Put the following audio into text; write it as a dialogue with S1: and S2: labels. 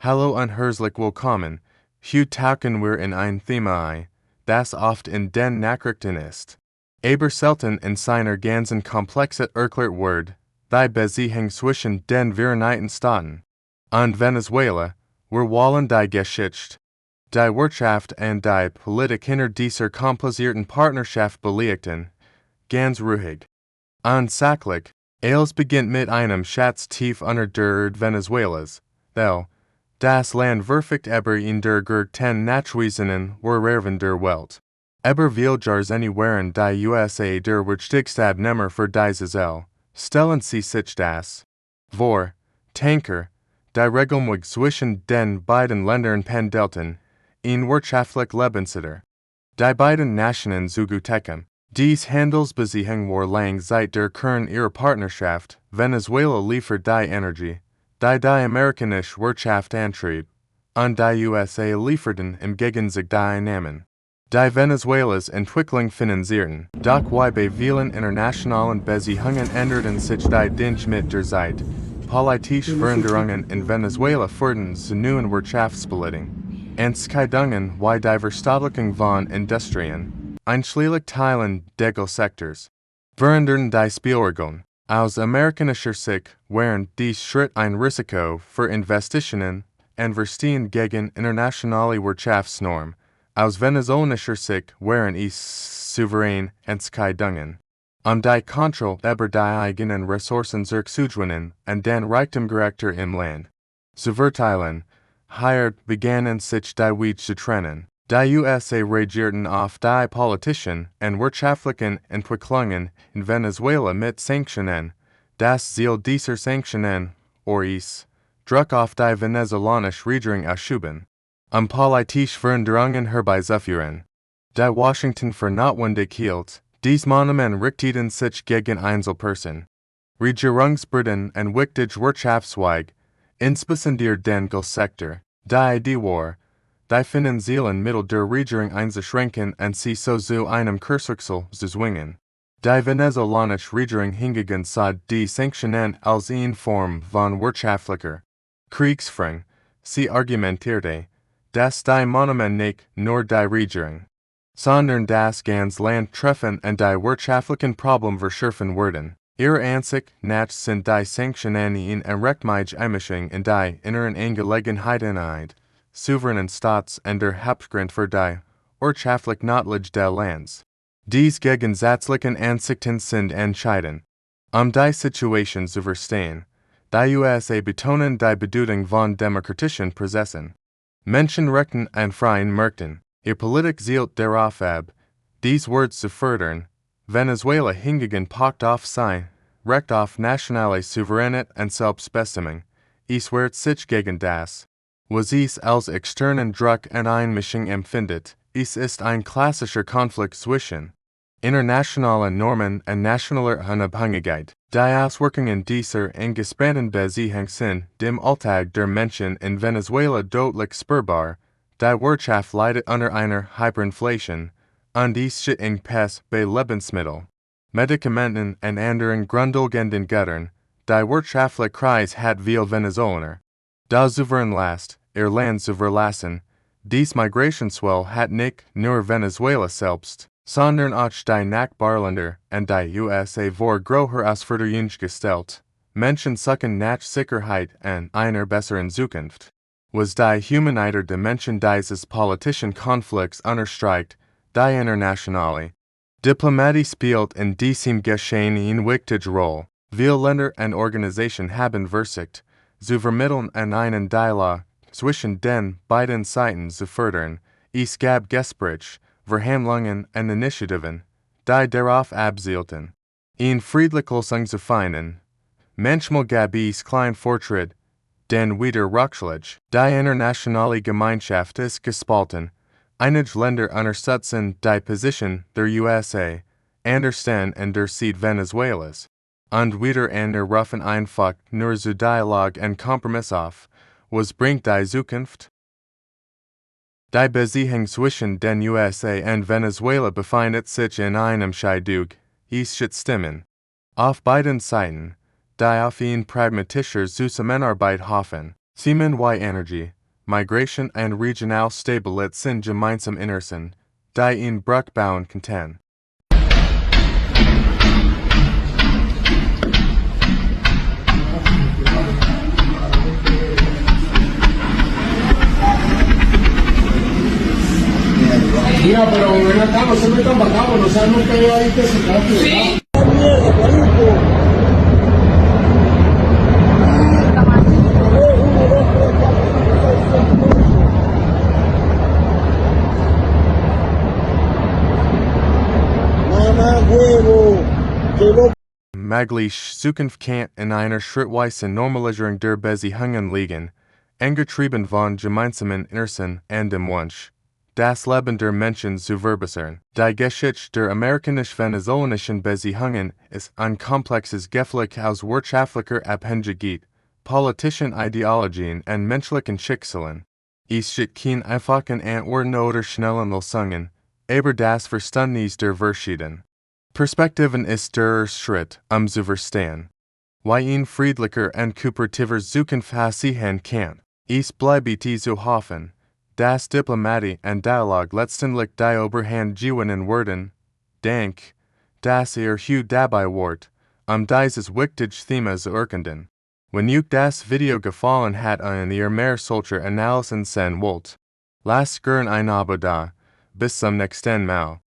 S1: Hallo und herzlich willkommen. Heute tauchen wir in ein Thema ein, das oft in den Nachrichten ist. Aber selten in seiner ganzen Komplexität erklärt wird, die Beziehung zwischen den Vereinigten Staaten und Venezuela, wir wollen die Geschichte, die Wirtschaft und die Politik hinter dieser komplizierten Partnerschaft beleuchten, ganz ruhig. Und sachlich, alles beginnt mit einem Schatz tief unter der Erde Venezuelas, though das Land verfügt über in der größten Naturweisen wherever der Welt. Aber Viljars anywhere in die USA der wichtigste Abnehmer für dieses L. Stellen Sie sich das vor, Tanker, die regelmäßig zwischen den beiden Ländern pendelten, in wirtschaftlich Lebensiter. Die beiden Nationen zuguteken. Dies Handelsbeziehung war lang seit der Kern ihrer Partnerschaft. Venezuela liefert die Energie, die amerikanische Wirtschaft antrieb, und die USA lieferten im Gegenzug die Einnahmen, die Venezuelas Entwicklung finanzierten. Doch wie bei vielen internationalen Beziehungen änderten sich die Dinge mit der Zeit. Politische Veränderungen in Venezuela führten zu neuen Wirtschaftspolitiken. Entscheidungen wie die Verstaatlichung von Industrien, einschließlich Teilen des Sektors, veränderten die Spielregeln. Aus amerikanischer Sicht während dies Schritt ein Risiko für Investitionen und Verstehen gegen internationale Wirtschaftsnormen. Aus venezolanischer Sicht wären es souveräne Entscheidungen, die Kontrolle über die eigenen Ressourcen zurückzugewinnen und den Reichtum gerechter im Land zu verteilen. Hier begannen sich die Wege zu trennen. Die USA reagierten auf die politischen und wirtschaftlichen Entwicklungen in Venezuela mit Sanktionen. Das Ziel dieser Sanktionen ist, Druck auf die venezolanische Regierung auszuüben, politische Veränderungen herbeizuführen. Die Washington für notwendig hielt, dies Maßnahmen richteten sich gegen Einzelpersonen, Regierungsbehörden und wichtige Wirtschaftszweige, insbesondere den Geldsektor. Die Idee war, die finanziellen Mittel der Regierung einzuschränken und sie so zu einem Kurswechsel zu zwingen. Die venezolanische Regierung hingegen sah die Sanktionen als eine Form von wirtschaftlicher Kriegsführung. Sie argumentierte, dass die Maßnahmen nicht nur die Regierung, sondern das ganze Land treffen und die wirtschaftlichen Probleme verschärfen würden. Ihrer Ansicht nach sind die Sanktionen eine rechtmäßige Einmischung in die inneren Angelegenheiten souveränen Staats und der Hauptgrund für die wirtschaftliche Notleid des Landes. Dies gegensätzlichen Ansichten sind entscheidend, die Situation zu verstehen. Die USA betonen die Bedeutung von demokratischen Prozessen, Menschenrechten und freien Märkten. Ihr Politik zielt darauf ab, dies Wort zu fördern. Venezuela hingegen pocht auf sein Recht auf nationale Souveränität und Selbstbestimmung. Es wehrt sich gegen das, was es als externen Druck und Einmischung empfindet. Es ist ein klassischer Konflikt zwischen internationalen Normen und nationaler Unabhängigkeit. Die Auswirkungen dieser angespannten Beziehung sind dem Alltag der Menschen in Venezuela deutlich spürbar. Die Wirtschaft leidet unter einer Hyperinflation, und es steht Engpass bei Lebensmitteln, Medikamenten und anderen grundlegenden Gütern. Die wirtschaftliche Krise hat viel Venezolaner da souverän Last, ihr Land zu verlassen. Dies Migrationswelle hat nicht nur Venezuela selbst, sondern auch die Nachbarländer und die USA vor große Herausforderungen gestellt. Menschen suchen nach Sicherheit und einer besseren Zukunft. Was die humanitäre Dimension dieses politischen Konflikts unterstreicht, die internationale Diplomatie spielt in diesem Geschehen eine wichtige Rolle. Viele Länder und Organisationen haben versucht, zu vermitteln und einen Dialog zwischen den beiden Seiten zu fördern. Es gab Gespräche, Verhandlungen und Initiativen, die darauf abzielten, eine friedliche Lösung zu finden. Manchmal gab es kleinen Fortschritt, den wieder Rückschlag. Die internationale Gemeinschaft ist gespalten. Einige Länder unterstützen die Position der USA, andere in der Seite Venezuelas, und wieder andere rufen einfach nur zu Dialog und Kompromiss auf. Was bringt die Zukunft? Die Beziehung zwischen den USA und Venezuela befindet sich in einem Scheidung. Es steht Stimmen auf beiden Seiten, die auf eine pragmatische Zusammenarbeit hoffen. Themen wie Energie, Migration and regional Stabilität sind gemeinsam Interessen, die ihn Bruch bauen könnten.
S2: Mira, pero ven acá, no se metan para acá, no sean nunca yo ahí que se cambie. Sí. Mamá huevo, que no.
S1: Magleich Zukunft kann in einer schrittweisen Normalisierung der Beziehungen liegen, angetrieben von gemeinsamen Interessen und dem Wunsch, das Leben der Menschen zu verbessern. Die Geschichte der amerikanisch-venezolanischen Beziehungen ist ein komplexes Geflecht aus wirtschaftlicher Abhängigkeit, politischen Ideologien und menschlichen Schicksalen. Es steht kein einfachen Antworten oder schnellen Lösungen, aber das Verständnis der verschiedenen Perspektiven ist der Schritt, zu verstehen, wie ein friedlicher und kooperativer Zukunft passieren kann. Es bleibt zu hoffen, dass Diplomatie und Dialog letztendlich die Oberhand gewinnen werden. Dank, dass Hugh dabei wart, dieses wichtige Thema zu erkunden. Wenn euch das Video gefallen hat und ihr mehr solcher Analysen sehen wollt, lasst gern ein Abo da. Bis zum nächsten Mal.